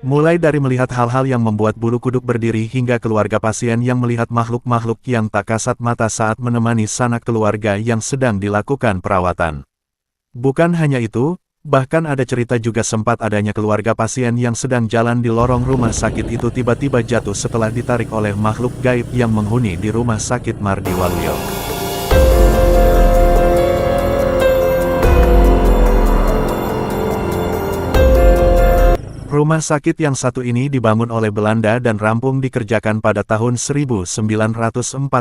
Mulai dari melihat hal-hal yang membuat bulu kuduk berdiri hingga keluarga pasien yang melihat makhluk-makhluk yang tak kasat mata saat menemani sanak keluarga yang sedang dilakukan perawatan. Bukan hanya itu, bahkan ada cerita juga sempat adanya keluarga pasien yang sedang jalan di lorong rumah sakit itu tiba-tiba jatuh setelah ditarik oleh makhluk gaib yang menghuni di rumah sakit Mardi Waluyo. Rumah sakit yang satu ini dibangun oleh Belanda dan rampung dikerjakan pada tahun 1942.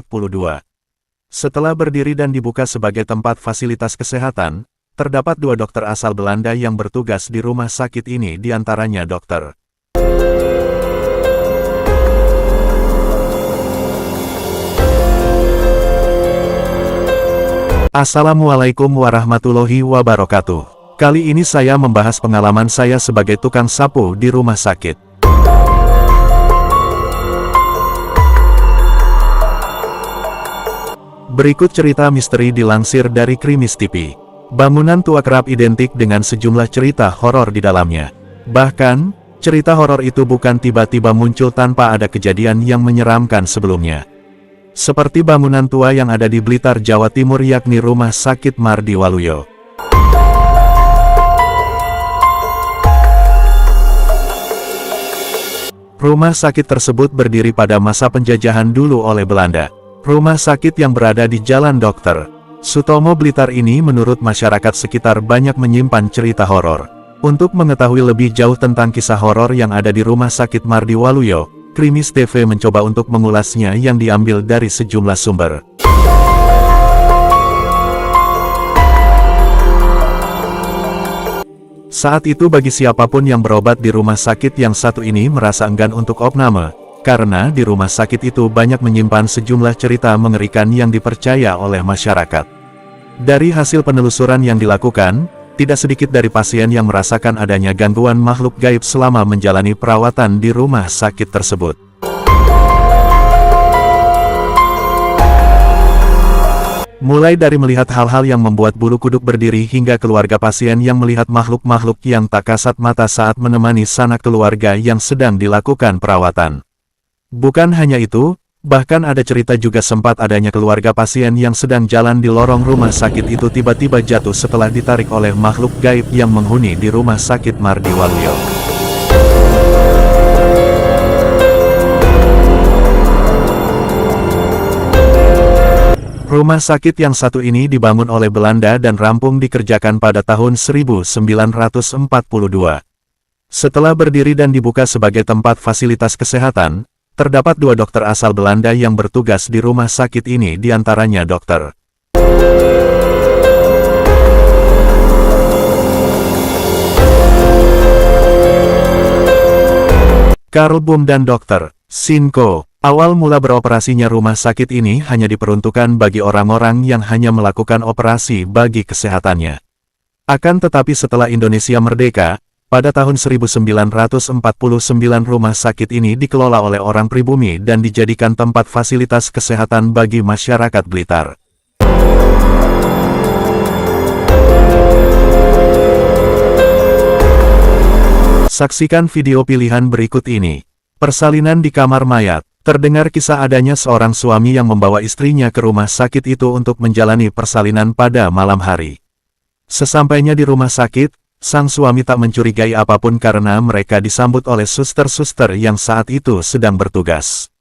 Setelah berdiri dan dibuka sebagai tempat fasilitas kesehatan, terdapat 2 dokter asal Belanda yang bertugas di rumah sakit ini, diantaranya Dr. Assalamualaikum warahmatullahi wabarakatuh. Kali ini saya membahas pengalaman saya sebagai tukang sapu di rumah sakit. Berikut cerita misteri dilansir dari Krimis TV. Bangunan tua kerap identik dengan sejumlah cerita horor di dalamnya. Bahkan, cerita horor itu bukan tiba-tiba muncul tanpa ada kejadian yang menyeramkan sebelumnya. Seperti bangunan tua yang ada di Blitar, Jawa Timur, yakni Rumah Sakit Mardi Waluyo. Rumah sakit tersebut berdiri pada masa penjajahan dulu oleh Belanda. Rumah sakit yang berada di Jalan Dr. Sutomo Blitar ini menurut masyarakat sekitar banyak menyimpan cerita horor. Untuk mengetahui lebih jauh tentang kisah horor yang ada di Rumah Sakit Mardi Waluyo, Krimis TV mencoba untuk mengulasnya yang diambil dari sejumlah sumber. Saat itu bagi siapapun yang berobat di rumah sakit yang satu ini merasa enggan untuk opname, karena di rumah sakit itu banyak menyimpan sejumlah cerita mengerikan yang dipercaya oleh masyarakat. Dari hasil penelusuran yang dilakukan, tidak sedikit dari pasien yang merasakan adanya gangguan makhluk gaib selama menjalani perawatan di rumah sakit tersebut. Mulai dari melihat hal-hal yang membuat bulu kuduk berdiri hingga keluarga pasien yang melihat makhluk-makhluk yang tak kasat mata saat menemani sanak keluarga yang sedang dilakukan perawatan. Bukan hanya itu, bahkan ada cerita juga sempat adanya keluarga pasien yang sedang jalan di lorong rumah sakit itu tiba-tiba jatuh setelah ditarik oleh makhluk gaib yang menghuni di Rumah Sakit Mardi Waluyo. Rumah sakit yang satu ini dibangun oleh Belanda dan rampung dikerjakan pada tahun 1942. Setelah berdiri dan dibuka sebagai tempat fasilitas kesehatan, terdapat 2 dokter asal Belanda yang bertugas di rumah sakit ini, diantaranya Dr. Karl Boom dan Dr. Sinko. Awal mula beroperasinya rumah sakit ini hanya diperuntukkan bagi orang-orang yang hanya melakukan operasi bagi kesehatannya. Akan tetapi setelah Indonesia merdeka, pada tahun 1949 rumah sakit ini dikelola oleh orang pribumi dan dijadikan tempat fasilitas kesehatan bagi masyarakat Blitar. Saksikan video pilihan berikut ini. Persalinan di kamar mayat. Terdengar kisah adanya seorang suami yang membawa istrinya ke rumah sakit itu untuk menjalani persalinan pada malam hari. Sesampainya di rumah sakit, sang suami tak mencurigai apapun karena mereka disambut oleh suster-suster yang saat itu sedang bertugas.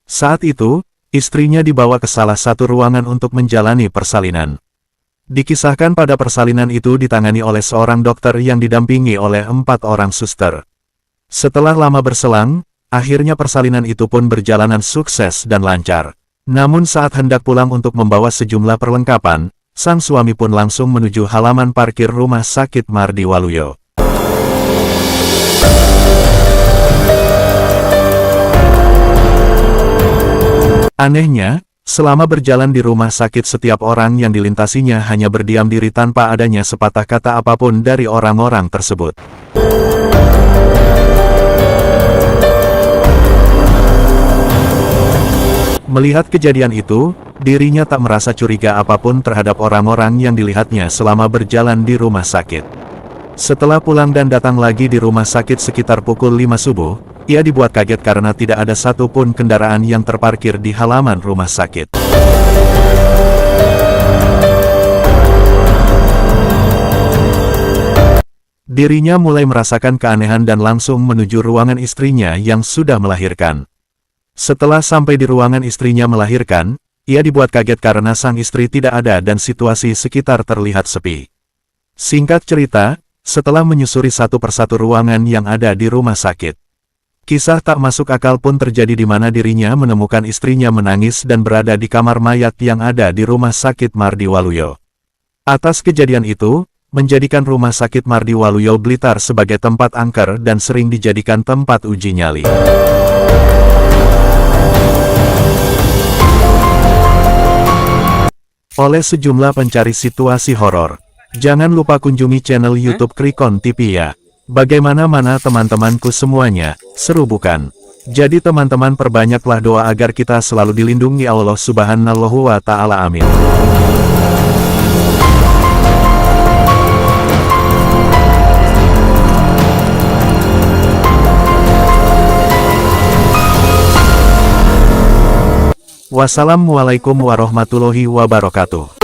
Saat itu, istrinya dibawa ke salah satu ruangan untuk menjalani persalinan. Dikisahkan pada persalinan itu ditangani oleh seorang dokter yang didampingi oleh 4 orang suster. Setelah lama berselang, akhirnya persalinan itu pun berjalanan sukses dan lancar. Namun saat hendak pulang untuk membawa sejumlah perlengkapan, sang suami pun langsung menuju halaman parkir Rumah Sakit Mardi Waluyo. Anehnya, selama berjalan di rumah sakit setiap orang yang dilintasinya hanya berdiam diri tanpa adanya sepatah kata apapun dari orang-orang tersebut. Melihat kejadian itu, dirinya tak merasa curiga apapun terhadap orang-orang yang dilihatnya selama berjalan di rumah sakit. Setelah pulang dan datang lagi di rumah sakit sekitar pukul 5 subuh, ia dibuat kaget karena tidak ada satupun kendaraan yang terparkir di halaman rumah sakit. Dirinya mulai merasakan keanehan dan langsung menuju ruangan istrinya yang sudah melahirkan. Setelah sampai di ruangan istrinya melahirkan, ia dibuat kaget karena sang istri tidak ada dan situasi sekitar terlihat sepi. Singkat cerita, setelah menyusuri satu persatu ruangan yang ada di rumah sakit, kisah tak masuk akal pun terjadi di mana dirinya menemukan istrinya menangis dan berada di kamar mayat yang ada di rumah sakit Mardi Waluyo. Atas kejadian itu, menjadikan rumah sakit Mardi Waluyo Blitar sebagai tempat angker dan sering dijadikan tempat uji nyali. Oleh sejumlah pencari situasi horor. Jangan lupa kunjungi channel YouTube Krikon TV ya. Bagaimana teman-temanku semuanya, seru bukan? Jadi teman-teman perbanyaklah doa agar kita selalu dilindungi Allah Subhanahu wa Ta'ala, amin. Wassalamualaikum warahmatullahi wabarakatuh.